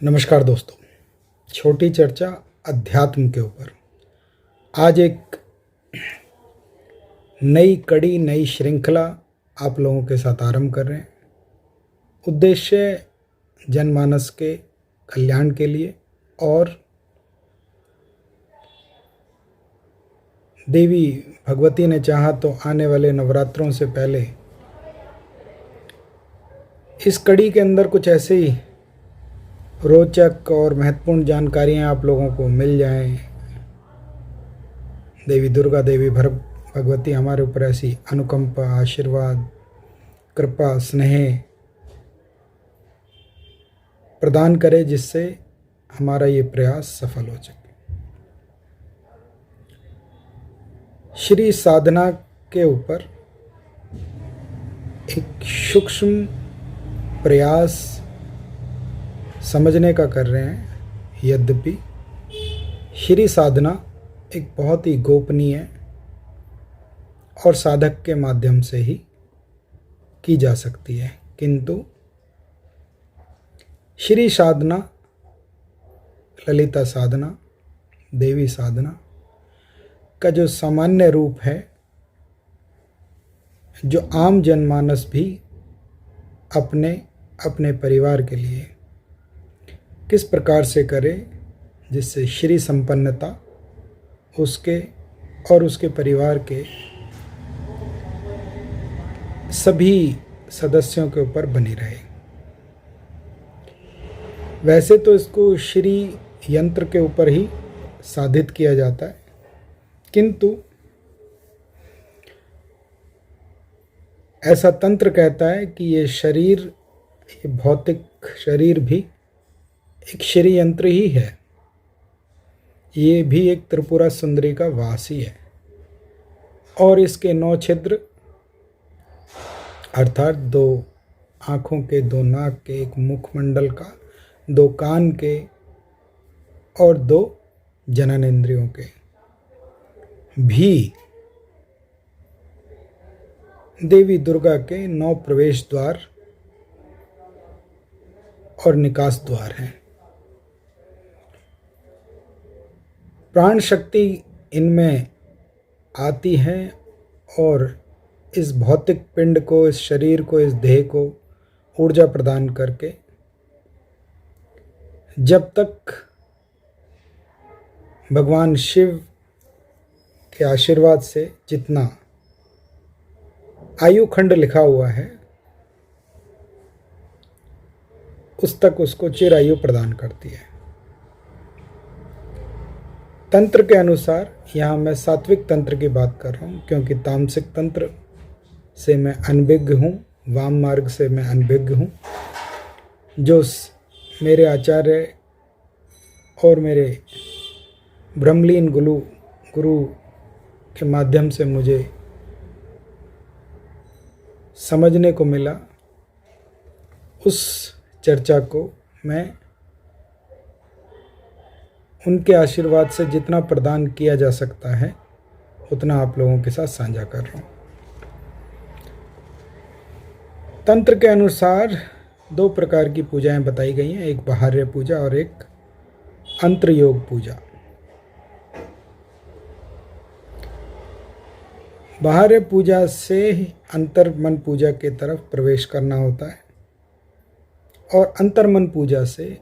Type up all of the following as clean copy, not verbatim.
नमस्कार दोस्तों। छोटी चर्चा अध्यात्म के ऊपर। आज एक नई कड़ी, नई श्रृंखला आप लोगों के साथ आरंभ कर रहे हैं। उद्देश्य जनमानस के कल्याण के लिए और देवी भगवती ने चाहा तो आने वाले नवरात्रों से पहले इस कड़ी के अंदर कुछ ऐसे ही रोचक और महत्वपूर्ण जानकारियाँ आप लोगों को मिल जाएं। देवी दुर्गा, देवी भगवती हमारे ऊपर ऐसी अनुकंपा, आशीर्वाद, कृपा, स्नेह प्रदान करे जिससे हमारा ये प्रयास सफल हो सके। श्री साधना के ऊपर एक सूक्ष्म प्रयास समझने का कर रहे हैं। यद्यपि श्री साधना एक बहुत ही गोपनीय और साधक के माध्यम से ही की जा सकती है, किंतु श्री साधना, ललिता साधना, देवी साधना का जो सामान्य रूप है, जो आम जनमानस भी अपने अपने परिवार के लिए किस प्रकार से करे जिससे श्री संपन्नता उसके और उसके परिवार के सभी सदस्यों के ऊपर बनी रहे। वैसे तो इसको श्री यंत्र के ऊपर ही साधित किया जाता है, किंतु ऐसा तंत्र कहता है कि ये शरीर, ये भौतिक शरीर भी एक श्री यंत्र ही है। ये भी एक त्रिपुरा सुंदरी का वास ही है और इसके 9 छिद्र अर्थात 2 आँखों के, 2 नाक के, एक मुखमंडल का, 2 कान के और 2 जननेंद्रियों के भी देवी दुर्गा के 9 प्रवेश द्वार और निकास द्वार हैं। प्राण शक्ति इनमें आती है और इस भौतिक पिंड को, इस शरीर को, इस देह को ऊर्जा प्रदान करके जब तक भगवान शिव के आशीर्वाद से जितना आयु खंड लिखा हुआ है उस तक उसको चिरायु प्रदान करती है। तंत्र के अनुसार, यहाँ मैं सात्विक तंत्र की बात कर रहा हूँ क्योंकि तामसिक तंत्र से मैं अनभिज्ञ हूँ, वाम मार्ग से मैं अनभिज्ञ हूँ। जो मेरे आचार्य और मेरे ब्रह्मलीन गुरु के माध्यम से मुझे समझने को मिला, उस चर्चा को मैं उनके आशीर्वाद से जितना प्रदान किया जा सकता है उतना आप लोगों के साथ साझा कर रहा हूँ। तंत्र के अनुसार 2 प्रकार की पूजाएं बताई गई हैं, एक बाह्य पूजा और एक अंतर योग पूजा। बाह्य पूजा से अंतर मन पूजा के तरफ प्रवेश करना होता है और अंतर मन पूजा से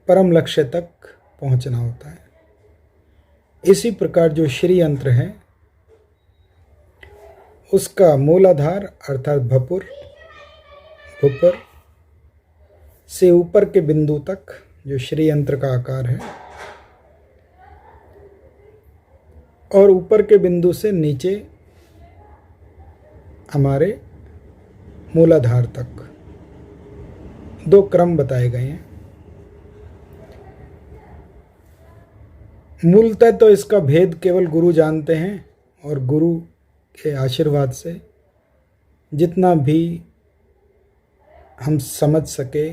परम लक्ष्य तक पहुंचना होता है। इसी प्रकार जो श्री यंत्र है उसका मूलाधार अर्थात भुपर से ऊपर के बिंदु तक जो श्री यंत्र का आकार है और ऊपर के बिंदु से नीचे हमारे मूलाधार तक 2 क्रम बताए गए हैं। मूलतः तो इसका भेद केवल गुरु जानते हैं और गुरु के आशीर्वाद से जितना भी हम समझ सके,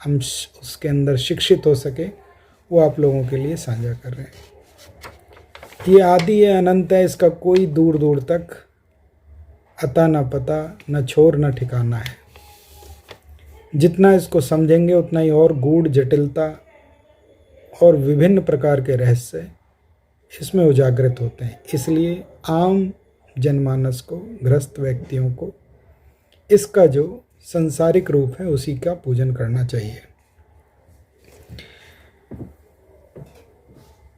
हम उसके अंदर शिक्षित हो सके, वो आप लोगों के लिए साझा कर रहे हैं। ये आदि है, अनंत है, इसका कोई दूर दूर तक अता न पता, न छोर न ठिकाना है। जितना इसको समझेंगे उतना ही और गूढ़ जटिलता और विभिन्न प्रकार के रहस्य इसमें उजागृत होते हैं। इसलिए आम जनमानस को, गृहस्थ व्यक्तियों को इसका जो संसारिक रूप है उसी का पूजन करना चाहिए।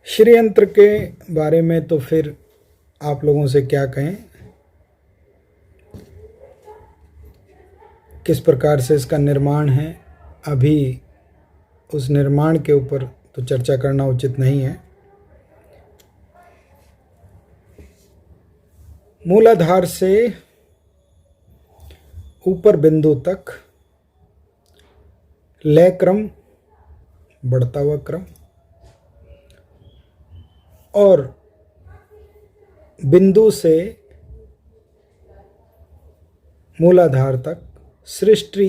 श्री यंत्र के बारे में तो फिर आप लोगों से क्या कहें, किस प्रकार से इसका निर्माण है, अभी उस निर्माण के ऊपर तो चर्चा करना उचित नहीं है। मूलाधार से ऊपर बिंदु तक लय क्रम, बढ़ता हुआ क्रम, और बिंदु से मूलाधार तक सृष्टि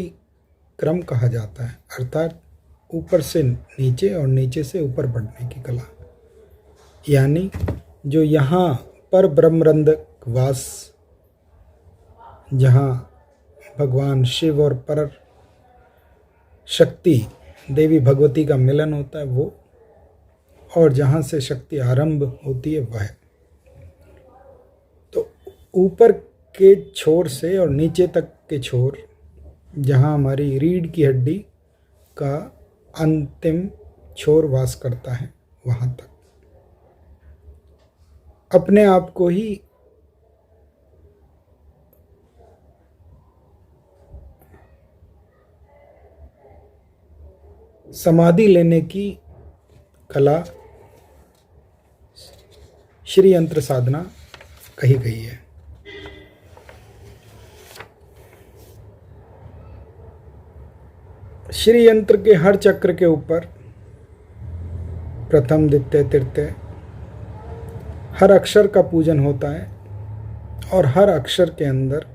क्रम कहा जाता है, अर्थात ऊपर से नीचे और नीचे से ऊपर बढ़ने की कला। यानी जो यहाँ पर ब्रह्मरंध्र वास, जहाँ भगवान शिव और पर शक्ति देवी भगवती का मिलन होता है वो, और जहाँ से शक्ति आरंभ होती है वह। तो ऊपर के छोर से और नीचे तक के छोर, जहाँ हमारी रीढ़ की हड्डी का अंतिम छोर वास करता है, वहाँ तक अपने आप को ही समाधि लेने की कला श्री यंत्र साधना कही गई है। श्री यंत्र के हर चक्र के ऊपर प्रथम, द्वितीय, तृतीय हर अक्षर का पूजन होता है, और हर अक्षर के अंदर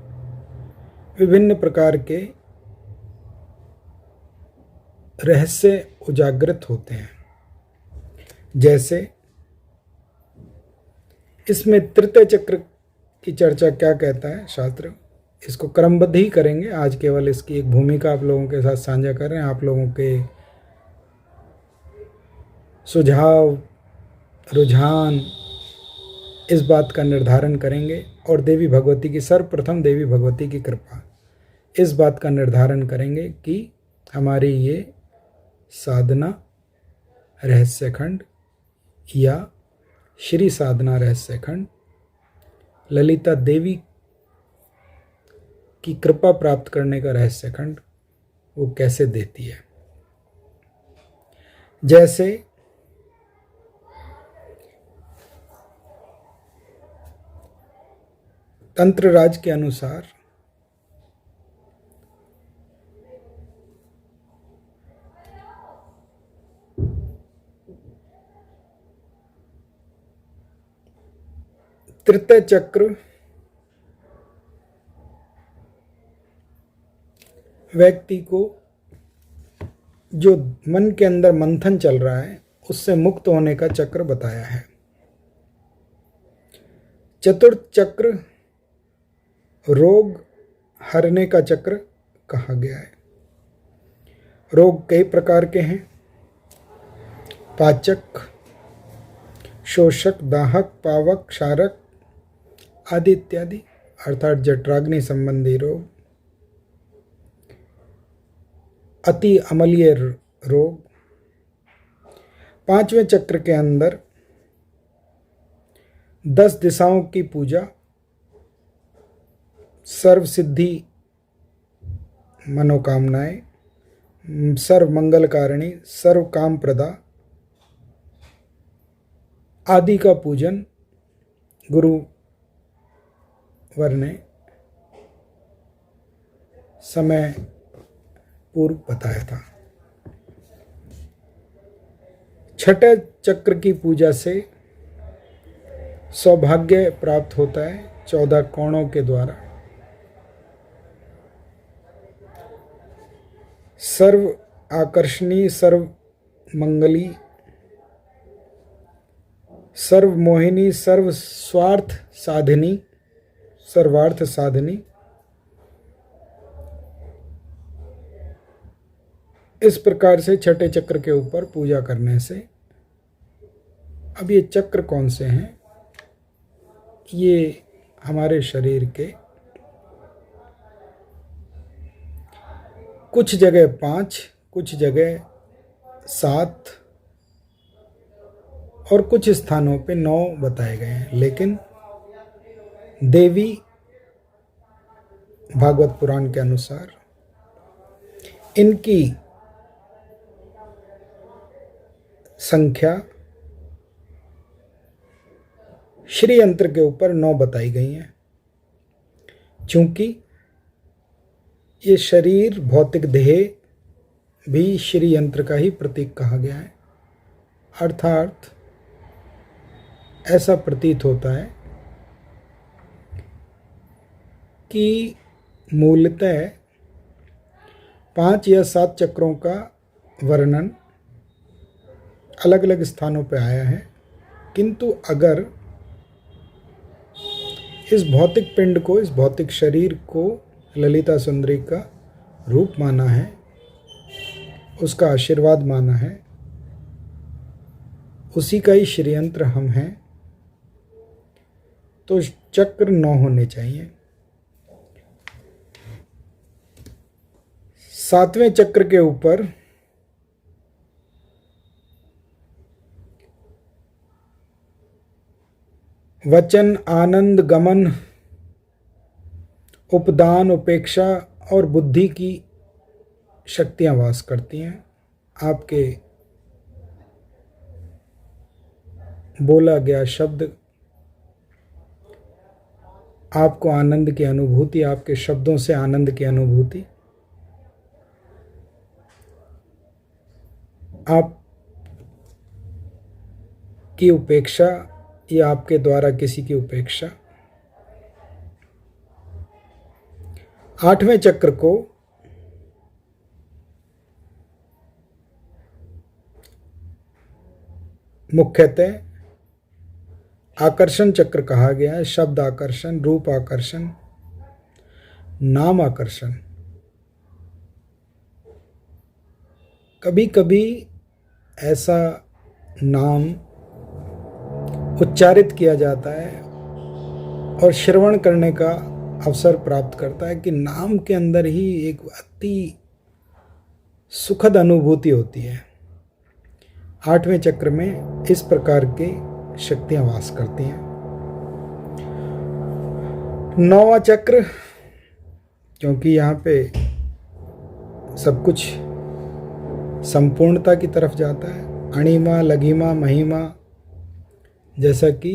विभिन्न प्रकार के रहस्य उजागृत होते हैं। जैसे इसमें तृतीय चक्र की चर्चा क्या कहता है शास्त्र, इसको क्रमबद्ध ही करेंगे। आज केवल इसकी एक भूमिका आप लोगों के साथ साझा कर रहे हैं। आप लोगों के सुझाव, रुझान इस बात का निर्धारण करेंगे, और देवी भगवती की, सर्वप्रथम देवी भगवती की कृपा इस बात का निर्धारण करेंगे कि हमारी ये साधना रहस्य खंड या श्री साधना रहस्य खंड ललिता देवी की कृपा प्राप्त करने का रहस्य खंड वो कैसे देती है। जैसे तंत्र राज के अनुसार तृतीय चक्र व्यक्ति को जो मन के अंदर मंथन चल रहा है उससे मुक्त होने का चक्र बताया है। चतुर्थ चक्र रोग हरने का चक्र कहा गया है। रोग कई प्रकार के हैं, पाचक, शोषक, दाहक, पावक, क्षारक आदि इत्यादि, अर्थात जठराग्नि संबंधी रोग, अति अम्लीय रोग। पांचवें चक्र के अंदर 10 दिशाओं की पूजा, सर्व सिद्धि मनोकामनाएं, सर्व मंगल कारिणी, सर्व काम प्रदा आदि का पूजन गुरु वर ने समय पूर्व बताया था। छठे चक्र की पूजा से सौभाग्य प्राप्त होता है 14 कोणों के द्वारा। सर्व आकर्षणी, सर्व मंगली, सर्व मोहिनी, सर्व स्वार्थ साधिनी, सर्वार्थ साधिनी इस प्रकार से छठे चक्र के ऊपर पूजा करने से, अब ये चक्र कौन से हैं? ये हमारे शरीर के कुछ जगह 5, कुछ जगह 7 और कुछ स्थानों पे 9 बताए गए हैं, लेकिन देवी भागवत पुराण के अनुसार इनकी संख्या श्री यंत्र के ऊपर 9 बताई गई हैं, क्योंकि ये शरीर भौतिक देह भी श्री यंत्र का ही प्रतीक कहा गया है। अर्थात ऐसा प्रतीत होता है कि मूलतः 5 या 7 चक्रों का वर्णन अलग अलग स्थानों पर आया है, किंतु अगर इस भौतिक पिंड को, इस भौतिक शरीर को ललिता सुंदरी का रूप माना है, उसका आशीर्वाद माना है, उसी का ही श्रीयंत्र हम हैं, तो चक्र 9 होने चाहिए। 7वें चक्र के ऊपर वचन, आनंद, गमन, उपदान, उपेक्षा और बुद्धि की शक्तियां वास करती हैं। आपके बोला गया शब्द, आपको आनंद की अनुभूति, आपके शब्दों से आनंद की अनुभूति, आप की उपेक्षा या आपके द्वारा किसी की उपेक्षा। 8वें चक्र को मुख्यतः आकर्षण चक्र कहा गया है। शब्द आकर्षण, रूप आकर्षण, नाम आकर्षण। कभी कभी ऐसा नाम उच्चारित किया जाता है और श्रवण करने का अवसर प्राप्त करता है कि नाम के अंदर ही एक अति सुखद अनुभूति होती है। 8वें चक्र में इस प्रकार के शक्तियां वास करती हैं। 9वां चक्र, क्योंकि यहाँ पे सब कुछ संपूर्णता की तरफ जाता है। अणिमा, लघिमा, महिमा, जैसा कि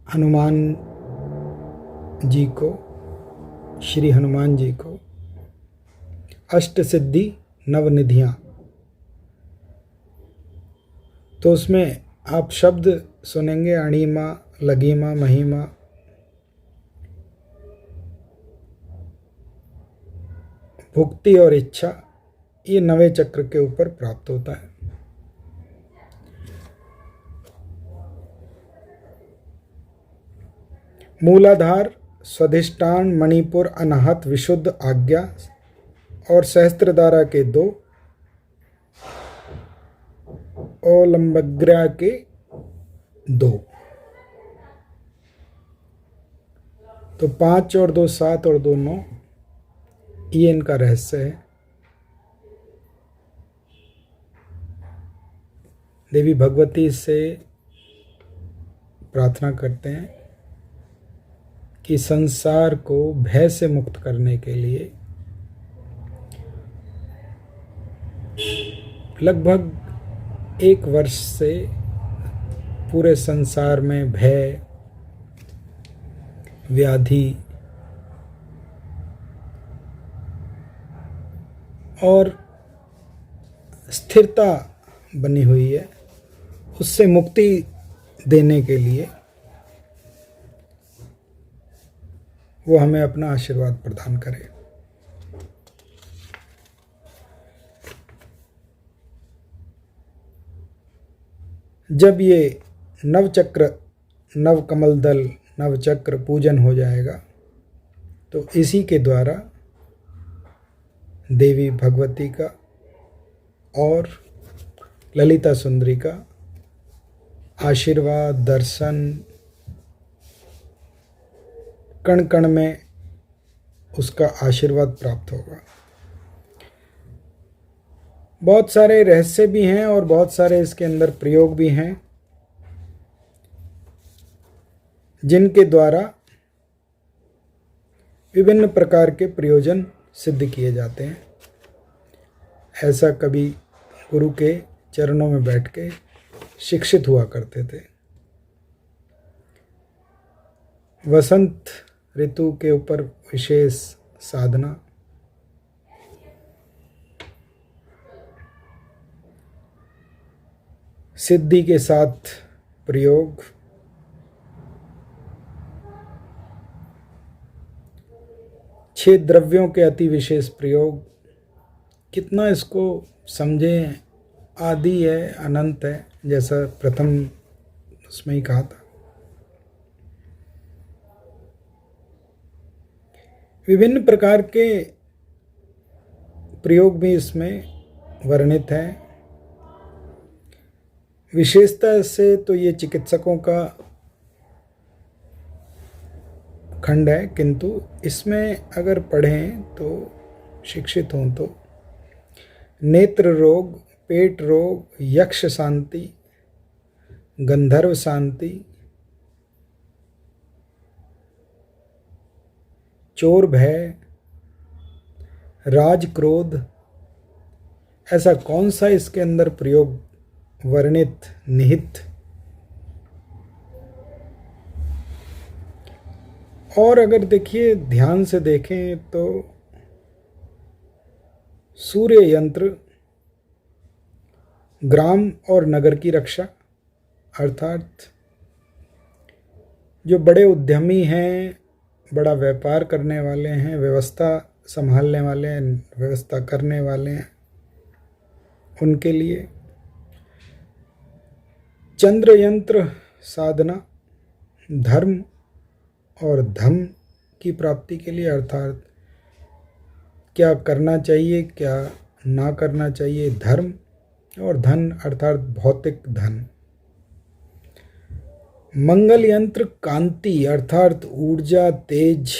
हनुमान जी को, श्री हनुमान जी को अष्ट सिद्धि नवनिधियाँ, तो उसमें आप शब्द सुनेंगे अणिमा, लघिमा, महिमा। भुक्ति और इच्छा, ये 9वें चक्र के ऊपर प्राप्त होता है। मूलाधार, स्वाधिष्ठान, मणिपुर, अनाहत, विशुद्ध, आज्ञा और सहस्त्रधारा के 2 और लंबग्रा के 2, तो 5 और 2 7 और 2 9, ये इनका रहस्य है। देवी भगवती से प्रार्थना करते हैं कि संसार को भय से मुक्त करने के लिए लगभग 1 वर्ष से पूरे संसार में भय, व्याधि और स्थिरता बनी हुई है, उससे मुक्ति देने के लिए वो हमें अपना आशीर्वाद प्रदान करे। जब ये नवचक्र, नव कमल दल, नवचक्र पूजन हो जाएगा, तो इसी के द्वारा देवी भगवती का और ललिता सुंदरी का आशीर्वाद, दर्शन, कण कण में उसका आशीर्वाद प्राप्त होगा। बहुत सारे रहस्य भी हैं और बहुत सारे इसके अंदर प्रयोग भी हैं जिनके द्वारा विभिन्न प्रकार के प्रयोजन सिद्ध किए जाते हैं। ऐसा कभी गुरु के चरणों में बैठ के शिक्षित हुआ करते थे। वसंत ऋतु के ऊपर विशेष साधना, सिद्धि के साथ प्रयोग, छह द्रव्यों के अति विशेष प्रयोग, कितना इसको समझें, आदि है, अनंत है, जैसा प्रथम उसमें ही कहा था। विभिन्न प्रकार के प्रयोग भी इसमें वर्णित हैं। विशेषता से तो ये चिकित्सकों का खंड है, किंतु इसमें अगर पढ़ें तो, शिक्षित हों तो, नेत्र रोग, पेट रोग, यक्ष शांति, गंधर्व शांति, चोर भय, राज क्रोध, ऐसा कौन सा इसके अंदर प्रयोग वर्णित, निहित, और अगर देखिए, ध्यान से देखें तो सूर्य यंत्र ग्राम और नगर की रक्षा, अर्थात जो बड़े उद्यमी हैं, बड़ा व्यापार करने वाले हैं, व्यवस्था संभालने वाले हैं, व्यवस्था करने वाले हैं, उनके लिए चंद्र यंत्र साधना, धर्म और धम की प्राप्ति के लिए, अर्थात क्या करना चाहिए, क्या ना करना चाहिए, धर्म, और धन अर्थात भौतिक धन। मंगल यंत्र कांति अर्थात ऊर्जा, तेज।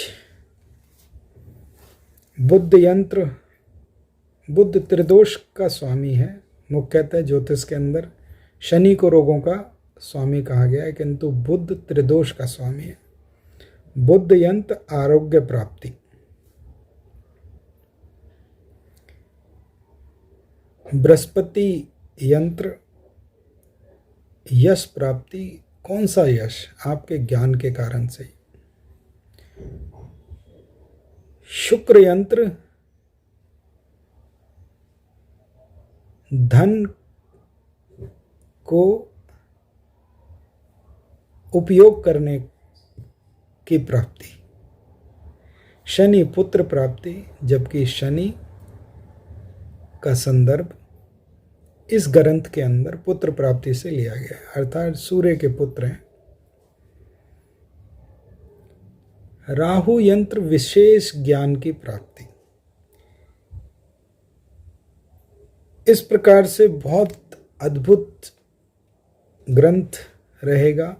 बुद्ध यंत्र, बुद्ध त्रिदोष का स्वामी है, मुख्यतः ज्योतिष के अंदर शनि को रोगों का स्वामी कहा गया है, किंतु बुद्ध त्रिदोष का स्वामी है। बुद्ध यंत्र आरोग्य प्राप्ति। बृहस्पति यंत्र यश प्राप्ति। कौन सा यश? आपके ज्ञान के कारण से। शुक्र यंत्र धन को उपयोग करने की प्राप्ति। शनि पुत्र प्राप्ति, जबकि शनि का संदर्भ इस ग्रंथ के अंदर पुत्र प्राप्ति से लिया गया है, अर्थात सूर्य के पुत्र हैं। राहु यंत्र विशेष ज्ञान की प्राप्ति। इस प्रकार से बहुत अद्भुत ग्रंथ रहेगा।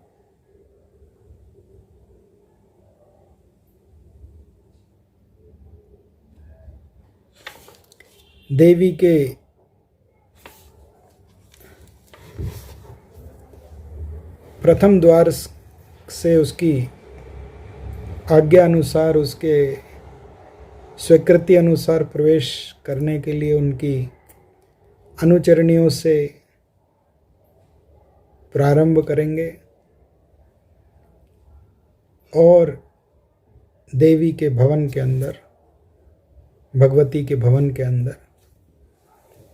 देवी के प्रथम द्वार से उसकी आज्ञा अनुसार, उसके स्वीकृति अनुसार प्रवेश करने के लिए उनकी अनुचरणियों से प्रारंभ करेंगे और देवी के भवन के अंदर, भगवती के भवन के अंदर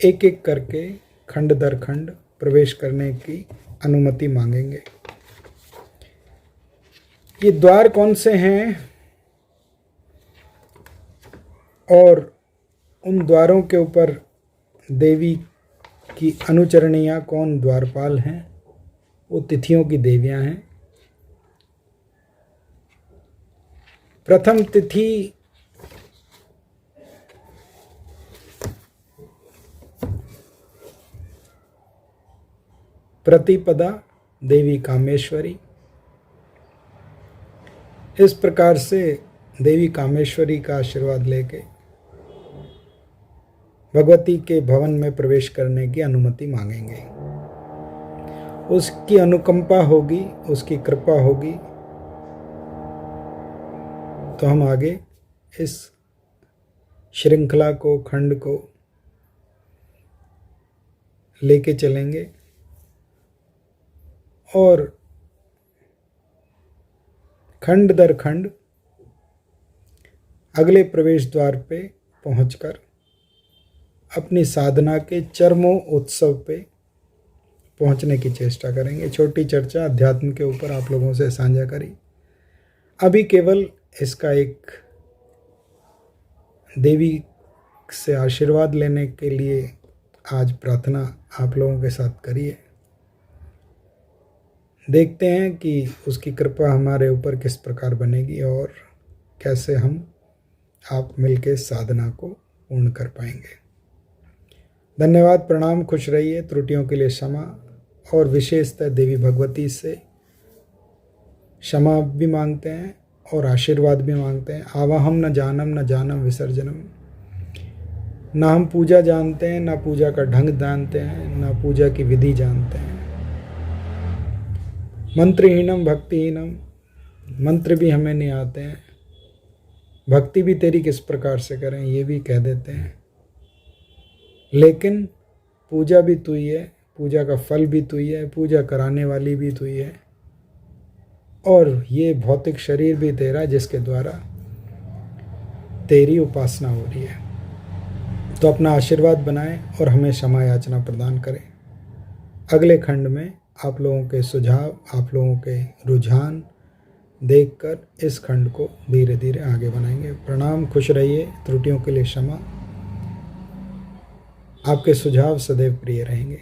एक एक करके खंड दर खंड प्रवेश करने की अनुमति मांगेंगे। ये द्वार कौन से हैं और उन द्वारों के ऊपर देवी की अनुचरणियाँ कौन द्वारपाल हैं, वो तिथियों की देवियाँ हैं। प्रथम तिथि प्रतिपदा देवी कामेश्वरी। इस प्रकार से देवी कामेश्वरी का आशीर्वाद लेके भगवती के भवन में प्रवेश करने की अनुमति मांगेंगे। उसकी अनुकंपा होगी, उसकी कृपा होगी तो हम आगे इस श्रृंखला को, खंड को लेके चलेंगे और खंड दर खंड अगले प्रवेश द्वार पे पहुंचकर अपनी साधना के चरमों उत्सव पे पहुंचने की चेष्टा करेंगे। छोटी चर्चा अध्यात्म के ऊपर आप लोगों से साझा करी। अभी केवल इसका एक देवी से आशीर्वाद लेने के लिए आज प्रार्थना आप लोगों के साथ करिए। देखते हैं कि उसकी कृपा हमारे ऊपर किस प्रकार बनेगी और कैसे हम आप मिलके साधना को पूर्ण कर पाएंगे। धन्यवाद, प्रणाम, खुश रहिए। त्रुटियों के लिए क्षमा और विशेषतः देवी भगवती से क्षमा भी मांगते हैं और आशीर्वाद भी मांगते हैं। आवाहम न जानम विसर्जनम। ना हम पूजा जानते हैं, ना पूजा का ढंग जानते हैं, ना पूजा की विधि जानते हैं। मंत्रहीनम भक्तिहीनम, मंत्र भी हमें नहीं आते हैं, भक्ति भी तेरी किस प्रकार से करें ये भी कह देते हैं। लेकिन पूजा भी तू ही है, पूजा का फल भी तू ही है, पूजा कराने वाली भी तू ही है और ये भौतिक शरीर भी तेरा जिसके द्वारा तेरी उपासना हो रही है। तो अपना आशीर्वाद बनाएं और हमें क्षमा याचना प्रदान करें। अगले खंड में आप लोगों के सुझाव, आप लोगों के रुझान देखकर इस खंड को धीरे धीरे आगे बढ़ाएंगे। प्रणाम, खुश रहिए। त्रुटियों के लिए क्षमा। आपके सुझाव सदैव प्रिय रहेंगे।